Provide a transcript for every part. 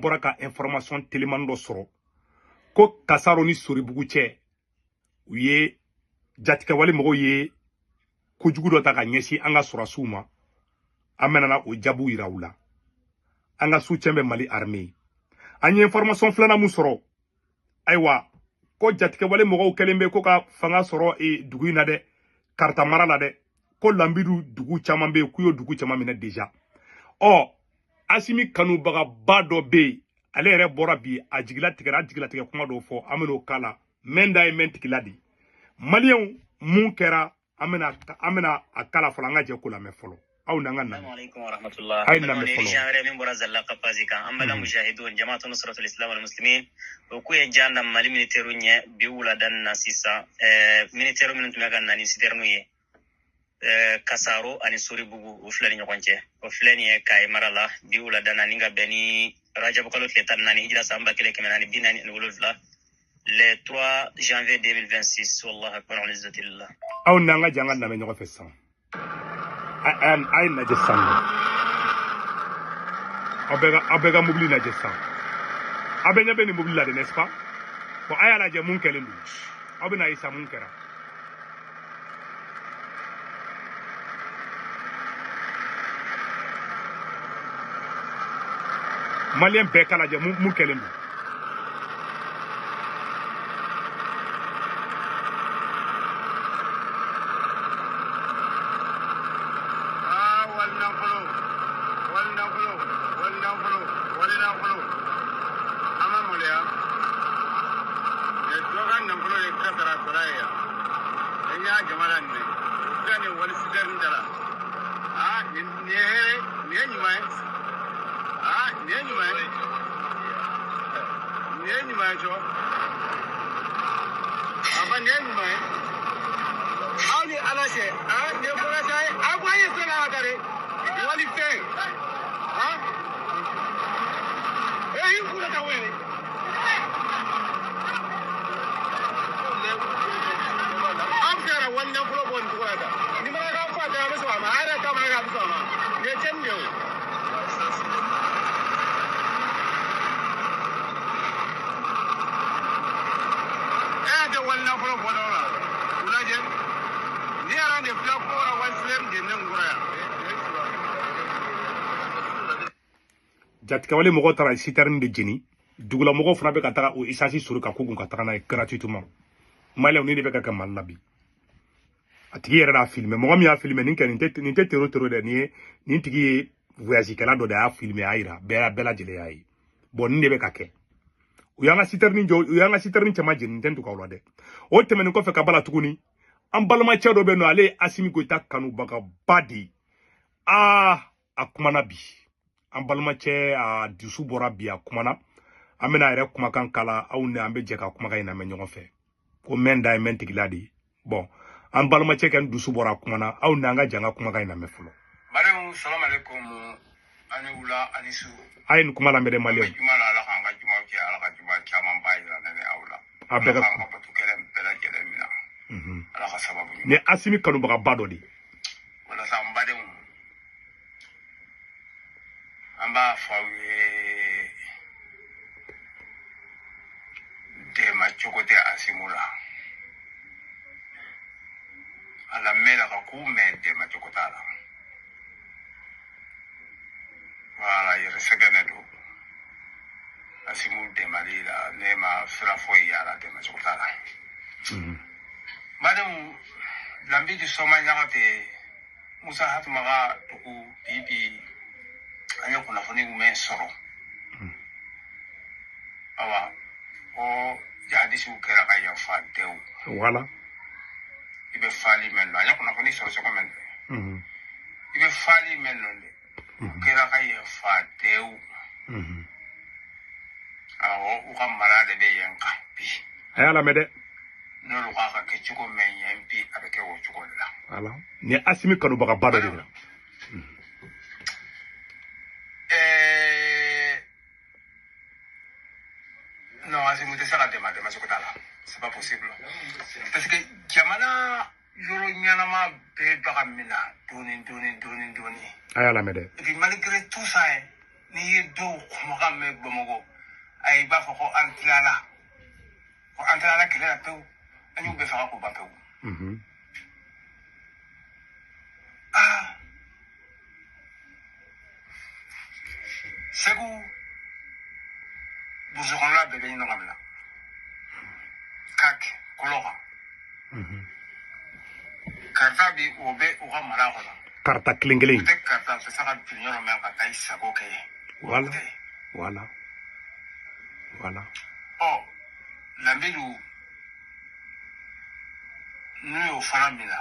bɔra ka information téléman dɔ sɔrɔ ko Kasaro ni Soribugu cɛ u ye jatigɛwale mɔgɔw ye kojugu dɔ ta ka ɲɛsin an ka sɔrɔsiw ma an mɛnana o jaabiw yira u la an ka soutien bɛ Mali armée an ye information filanan mun sɔrɔ ayiwa ko jatigɛwale mɔgɔw kɛlen bɛ ko ka fanga sɔrɔ dugu in na dɛ Karata mara la dɛ ko Lambidu dugu caman bɛ k'u ye dugu caman minɛ déjà Asimi kanubaga ba dɔ bɛ yen ale yɛrɛ bɔra bi a jigilatigɛ kuma dɔw fɔ an bɛn'o kala mɛnda ye mɛntigila di maliyɛnw mun kɛra an bɛna a kala fɔlɔ an ka jɛ ko lamɛn fɔlɔ aw n'an ka lamɛn ayi lamɛn fɔlɔ min bɔra Zalla Kapazi kan an bɛka mujahidun jamaatu nusratul islam wal muslimin o ko ye janda Mali militaire ɲɛ bi wulada na sisan militaire minnu tun bɛ ka na ni citerne ye Kasaro ani Soribugu o filɛ ni ɲɔgɔn cɛ o filɛ nin ye Kaye mara la bi wulada na ni ka bɛn ni Rajab kalo tile 14 hijira san 1447 le 3 janvier 2026 wallahi akbar wa izzatillah aw n'an ka jɛ an ka lamɛn ɲɔgɔn fɛ sisan a ye lajɛ sisan aw bɛɛ ka mobili lajɛ sisan aw bɛɛ ɲɛ bɛ nin mobili la de n'est-ce pas bon a y'a lajɛ mun kɛlen don aw bɛna ye sisan mun kɛra Malien bɛɛ ka lajɛ mun kɛlen don jatigɛwale mɔgɔw taara citerne de jeni dugula mɔgɔw fana bɛ ka taga o essence sori ka ko kun ka taga n'a ye gratuitement maliyɛnw ni de bɛ ka kɛ Mali la bi a tigi yɛrɛ y'a filmé mɔgɔ min y'a filmé nin tɛ tero dɛ nin tigi ye voyage kɛla dɔ de y'a filmé a yira bɛɛ lajɛlen y'a ye bon nin de bɛ ka kɛ u y'an ka citerne cɛman jeni nin tɛ tugu aw la dɛ o tɛmɛnen kɔfɛ ka bala tuguni an balimacɛ dɔ bɛ yen nɔ ale ye Asimi Goyita kanubagaba de ye a kumana bi an balimacɛ a dusu bɔra bi a kumana an bɛna a yɛrɛ kumakan kala aw ni an bɛ jɛ ka kumakan in lamɛn ɲɔgɔn fɛ ko mɛn da ye mɛn tigila de ye bon an balimacɛ kɛ dusu bɔra a kumana aw ni an ka jɛ an ka kumakan in lamɛn fɔlɔ Madame salam alaikum ani wula ani su a ye nin kuma lamɛn dɛ maliyɛnw juma la ala k'an ka juma kɛ ala ka juma caman ba yira ne aw la a bɛɛ ka bato kɛlɛ bɛɛ lajɛlen min na ala ka sababu ni Asimi kanubagaba dɔ de ye walasa n badenw an b'a fɔ aw ye dɛmɛ cogo tɛ Asimu la ala mɛla ka k'u mɛn dɛmɛ cogo t'a la wala yɛrɛ sɛgɛnɛ don Asimu dɛmɛli la ne ma sira foyi yala dɛmɛ cogo t'a la badenw Lambidu sɔma ɲaga tɛ Musa Hatuma ka dugu bibi an ye kunnafoni jumɛn sɔrɔ awa ko jihadisiw kɛra ka yafa tew wala i bɛ fali mɛn dɔn an ye kunnafoni sɔrɔ cogo min dɛ i bɛ fali mɛn dɔn dɛ u kɛra ka yafa tew awɔ u ka mara de bɛ yen kan bi a y'a lamɛn dɛ n'olu k'a ka kɛ cogo min yen bi a bɛ kɛ o cogo de la wala ni Asimi kanubagaba dɔ de la non Asimu tɛ se ka dɛmɛ cogo t'a la c'est pas possible parce que jamana yɔrɔ ɲɛnama bɛɛ baga min na dɔɔni a y'a lamɛn dɛ et puis malgré tout ça ni do kuma me bomogo ay ba ko antlala kele la pew anyu be fa ko ba pew segu buzukala be ni no kamla kak kologa karta bi obe o ga mara ko karta klingeling te karta se saka pinyo no me ka kai sako ke voilà oh la mbilu nuyo faramina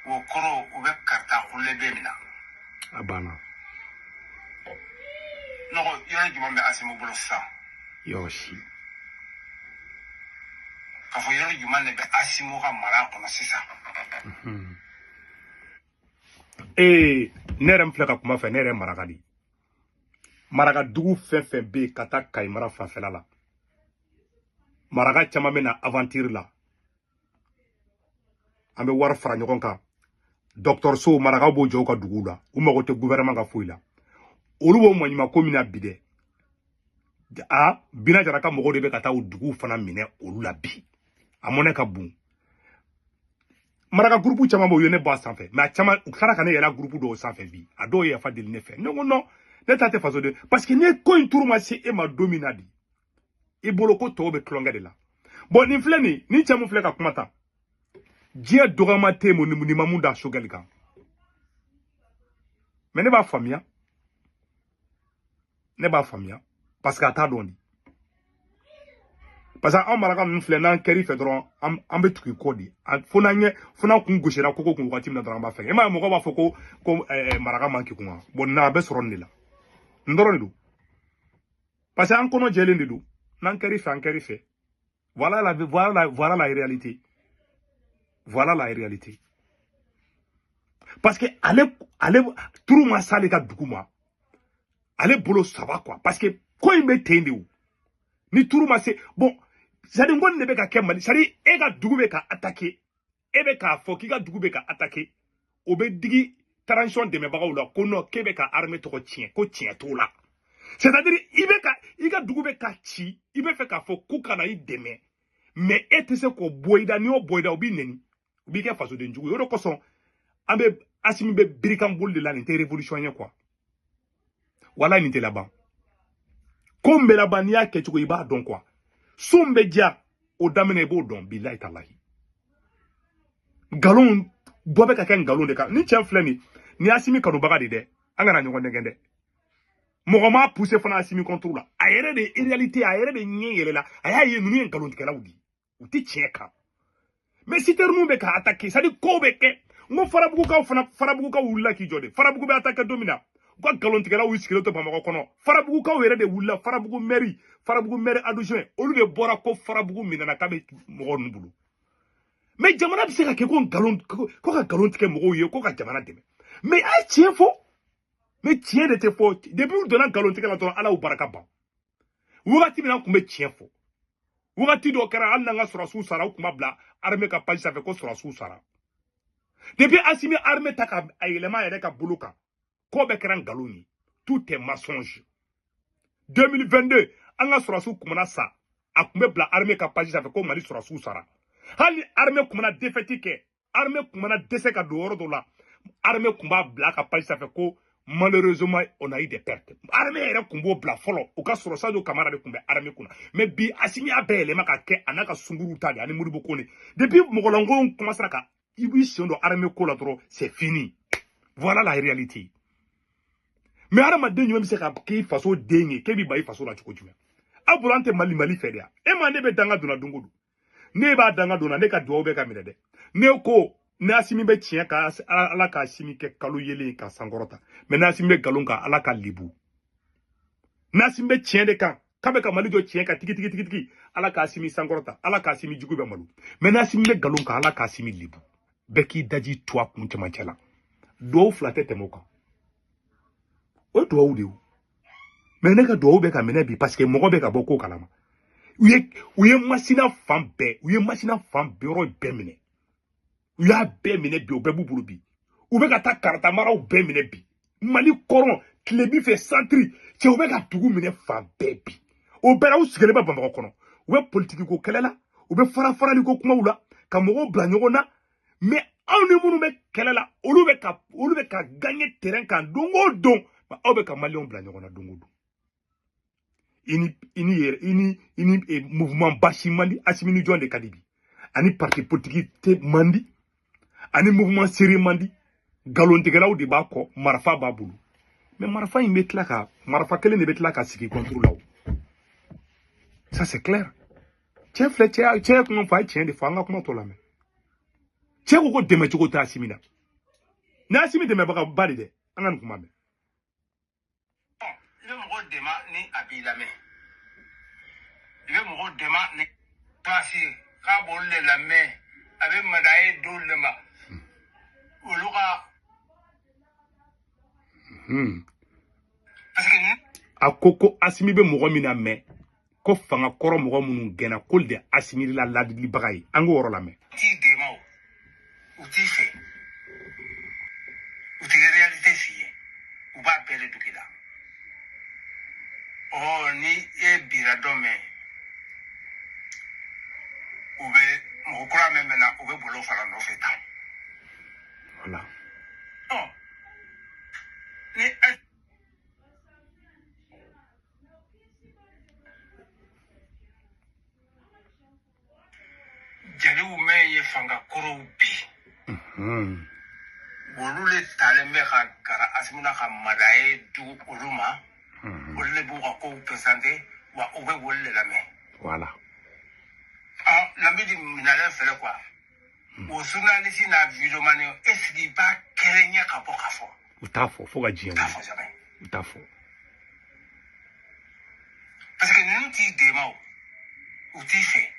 wo koro obe karta kulle be mina abana no yo juma me asimu bulu sa yoshi kafo yo juma ne be asimu ka mara ko na sisa nerem fleka kuma fe nere maragadi maraga dugu fefe be kata kay mara fanfela la maraga chama mena aventure la ambe war fra nyogon ka docteur so maraga bo jo ka dugu la o mago te gouvernement ka foila olu bo mo nyima ko mina bide bina jara ka mogo de be kata o dugu fana mine olu la bi amone ka bun maraga groupe chama bo yone ba sanfé mais chama ukara kana yela groupe do sanfé bi ado ye fa del ne fe non ne tate façon de parce que ne ko tour ma si e ma dominadi e boloko to be klonga de la bon ni fleni ni chamu fleka kumata dia dogama te mo ni mamunda shogalika mais ne ba famia parce que ata doni parce que on maraga nu fle nan keri fe dron am be tuki kodi fona kun goshera koko kun wakati na dron ba fe e ma mo ko ba foko ko maraga manki kun bon na be soron ni la ndoroni do parce que an kono jelen de do nan keri fe voilà la réalité parce que allez tout ma sale ka duguma allez bolo ça va quoi parce que ko imbe tende ou ni tout ma c'est bon ça dit ngon ne be ka kemali ça dit e ga dugu be ka attaquer e be ka fo ki ga dugu be ka attaquer o be digi transition de me bagaw la ko no kebe ka armée to ko tien to la c'est-à-dire i ga dugu be ka ci i be fe ka fo ku kana i deme mais ete se ko boyda ni o boyda obi neni obi ke faso de njugu yoro ko son ambe asimi be birikam bol de la n'était révolutionnaire quoi wala ni te là-bas comme la bania ke tuko iba don quoi sombe dia o damene bo don billahi tallahi galon bobe ka ken galon de ka ni chen fleni ni asimi kanu baga de angana nyogo ngende mo ma pousser fana asimi contrôle la ayere de réalité ayere de nyere la ayaye nunu en galon tikela udi uti cheka mais si ternu be ka attaquer ça dit ko be ke mo farabugu ka wulla ki jode farabugu be attaquer domina ko galon tikela wi sikelo to bamako kono farabugu ka yere de wulla farabugu mairie adjoint olu de bora ko farabugu minana ka be mo nubulu mais jamana bi se ka ke ko galon tike mo ye ko ka jamana deme mais ay tien fo mais tien de te fo depuis de la galon tike la to ala u baraka ba wugati mina kumbe tien fo wugati do kara alla nga surasu sara kuma bla armée ka page ça fait ko surasu sara depuis asimi armée ta ka ayelema yere ka buluka ko be kran galoni tout est mensonge 2022 anga surasu kuma sa akumbe bla armée ka page ça fait ko mali surasu sara hali armée kuma na défaite ke armée kuma na dese ka do la armée kuma bla ka page ça fait ko malheureusement on a eu des pertes armée era kumbo bla folo o ka soro sadio kamara de kumbe armée kuna mais bi asimi abele maka ke anaka sunguru tadi ani murubo kone depuis mogolango commence ka ibi siondo armée ko la trop c'est fini voilà la réalité mais arama de nyom se ka ki faso dengue ke bi bayi faso la chiko jume abulante mali fedia e ma ne be danga duna dungudu ne ba danga duna ne ka do be ka mirede ne ko Nasimi be tien ka ala ka simi ke kalu yele ka sangorota mais nasimi be galon ka ala ka libu nasimi be tien de kan kabe ka mali do tien ka tiki ala ka simi sangorota ala ka simi jugu be malu mais nasimi be galon ka ala ka simi libu beki daji toi kunte manchela do flatte temoka o to awudi mais ne ka do be ka menebi parce que mo be ka boko kalama uye machina fambe ro bemine ya be mine bi o be bubulu bi u be ka ta karata mara u be mine bi mali koron Klebi fait centri. Cɛ u bɛ ka dugu minɛ fan bɛɛ bi. O bɛɛ la u sigilen bɛ Bamakɔ kɔnɔ. U bɛ politique ko kɛlɛ la. U bɛ fara-farali ko kumaw la. Ka mɔgɔw bila ɲɔgɔn na. Mais aw ni minnu bɛ kɛlɛ la, olu bɛ ka gagner terrain kan don o don. Aw bɛ ka maliyɛnw bila ɲɔgɔn na don o don. Ini mouvement Basi mandi, Assimi ni jɔn de ka di bi. Ani parti politique te mandi. Ani mouvement Seri mandi. Galontigɛlaw de b'a kɔ, marifa b'a bolo. Mais marifa in bɛ tila ka, marifa kelen de bɛ tila ka sigi contre la. Ça c'est clair. Cɛ filɛ cɛ kuma fɔ a ye tiɲɛ de fɔ an ka kuma tɔ lamɛn. Cɛ ko ko dɛmɛ cogo tɛ Assimi na. Ni Assimi dɛmɛbaga ba de dɛ, an ka nin kuma mɛn. I bɛ mɔgɔ dɛmɛ ni a b'i lamɛn. I bɛ mɔgɔ dɛmɛ ni taasi k'a b'olu de lamɛn. A bɛ madaye dɔw de ma. Olu ka. Parce que a ko Assimi bɛ mɔgɔ min na mɛn. Ko fanga kɔrɔ mɔgɔ minnu gɛnna k'olu de Assimi la ladilibaga ye. An k'o yɔrɔ lamɛn. T'i dɛmɛ o. U t'i fɛ. U tɛ réalité f'i ye. U b'a bɛɛ de dugu la. Ni e bira dɔ mɛn. U bɛ mɔgɔ kura min bɛ na u bɛ bolo fara nɔfɛ tan. Voilà. Ni jeliw mɛn ye fanga kɔrɔw bi. Olu le talen bɛ ka gara Assimi na ka madaye dugu olu ma. Olu le b'u ka kow présenter wa u bɛ olu le lamɛn. Voilà. Lamidi minalen fɛlɛ quoi. O journaliste na videoman est-ce qu'il va kɛrɛnya ka bɔ ka fɔ. U t'a fɔ fo ka diɲɛ wuli. U t'a fɔ jamais. U t'a fɔ. Parce que ninnu t'i dɛmɛ o. U t'i fɛ.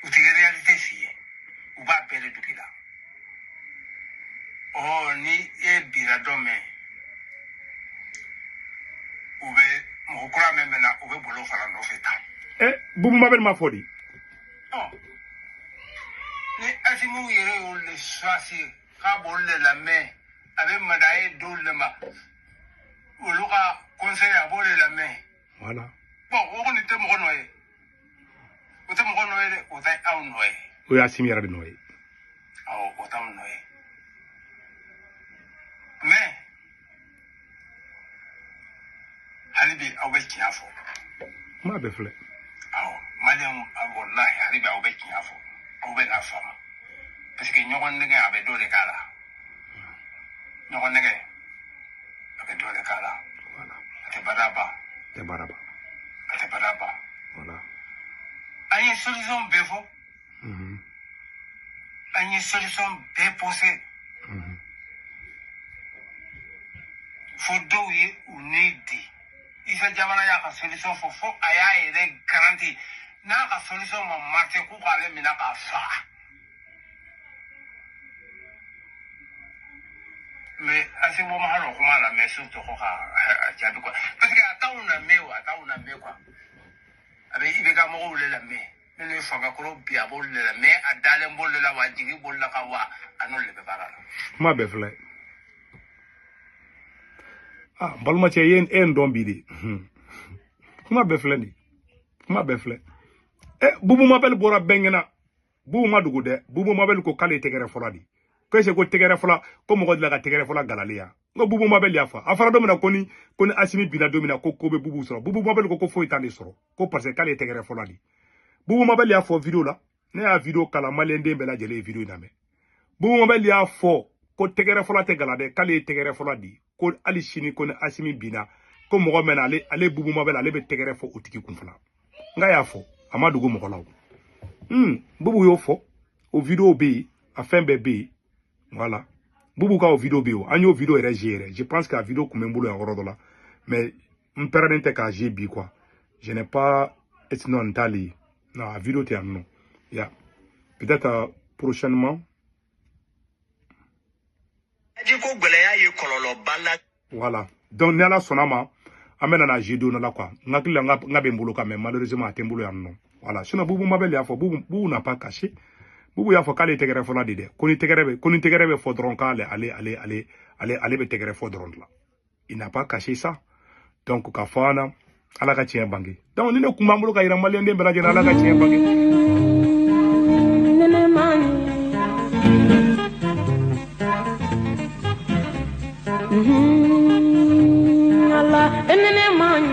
U tɛ réalité f'i ye. U b'a bɛɛ de dugu la. Ni e bira dɔ mɛn. U bɛ mɔgɔ kura min bɛ na u bɛ bolo fara nɔfɛ tan. Boubou Mabel m'a fɔ di. Ni Assimi yɛrɛ y'olu le choisir k'a b'olu de lamɛn a bɛ madaye dɔw de ma. Olu ka conseil a b'o de lamɛn. Voilà. O kɔni tɛ mɔgɔ nɔ ye. O tɛ mɔgɔ nɔ ye dɛ, o tɛ aw nɔ ye. O ye Assimi yɛrɛ de nɔ ye. O t'anw nɔ ye. Mais hali bi aw bɛ tiɲɛ fɔ. Kuma bɛɛ filɛ. Maliyɛnw walahi hali bi aw bɛ tiɲɛ fɔ. Aw bɛ n'a faamu. Parce que ɲɔgɔn nɛgɛ a bɛ dɔ de k'a la. Ɲɔgɔn nɛgɛ a bɛ dɔ de k'a la. Voilà. A tɛ badaba. Tɛ baraba. A tɛ badaba. Voilà. An ye solution bɛɛ fɔ. An ye solution bɛɛ posé. Fo dɔw ye u ni di. Isa jamana y'a ka solution fɔ fo a y'a yɛrɛ garanti. N'a ka solution ma marché k'u k'ale minɛ k'a faga. Mais Assimi ma halo kuma la mais surtout ko ka jaabi quoi. Parce que a t'anw na mɛn quoi. A bɛ i bɛ ka mɔgɔw le lamɛn. Minnu ye fanga kɔrɔ bi a b'olu le la mais a dalen b'olu la wa a jigi b'olu la ka wa a n'olu le bɛ baara la. Kuma bɛɛ filɛ. Balimacɛ ye n dɔn bi de. Kuma bɛɛ filɛ nin. Kuma bɛɛ filɛ. Boubou Mabel bɔra bɛɛ ɲɛna. Boubou ma dogo dɛ. Boubou Mabel ko k'ale tɛgɛrɛ fɔla de. Ko est-ce que tɛgɛrɛ fɔla ko mɔgɔ dila ka tɛgɛrɛ fɔla galali ya. N ko Boubou Mabel y'a fɔ. A fɔra don min na ko ni Assimi binna don min na ko bɛ Boubou sɔrɔ. Boubou Mabel ko foyi t'ale sɔrɔ. Ko parce que k'ale tɛgɛrɛ fɔla de. Boubou Mabel y'a fɔ vidéo la. Ne y'a vidéo kala malien den bɛɛ lajɛlen ye vidéo in lamɛn. Boubou Mabel y'a fɔ ko tɛgɛrɛ fɔla tɛ gala dɛ. K'ale ye tɛgɛrɛ fɔla de. Ko hali sini ko ni Assimi binna. Ko mɔgɔ mɛn na ale Boubou Mabel ale bɛ tɛgɛrɛ fɔ o tigi kun fana. N y'a fɔ. A ma dogo mɔgɔ la o. Boubou y'o fɔ. O vidéo bɛ yen. A fɛn bɛɛ bɛ yen. Voilà. Boubou ka o vidéo bɛ yen. An y'o vidéo yɛrɛ yɛrɛ. Je pense que a vidéo kun bɛ n bolo yan yɔrɔ dɔ la. Mais n pɛrɛnnen tɛ k'a bi quoi. Je n'ai pas non n t'ale. Non, a vidéo tɛ yan nɔ. Ya. Peut-être prochainement. Voilà. Donc ni ala sɔnna ma an bɛ nana je don la quoi. N hakili la n ka bɛ n bolo kan mais malheureusement a tɛ n bolo yan nɔ. Voilà. Sinon Boubou Mabel y'a fɔ. Boubou n'a pas caché. Boubou y'a fɔ k'ale tɛgɛrɛ fɔla de dɛ. Ko ni tɛgɛrɛ bɛ fɔ dɔrɔn k'ale bɛ tɛgɛrɛ fɔ dɔrɔn de la. il n'a pas caché ça. Donc kafana ala ka tiɲɛ bange. Donc ni ne kun b'an bolo ka yira maliyɛn den bɛɛ lajɛlen ala ka tiɲɛ bange. Allah enene man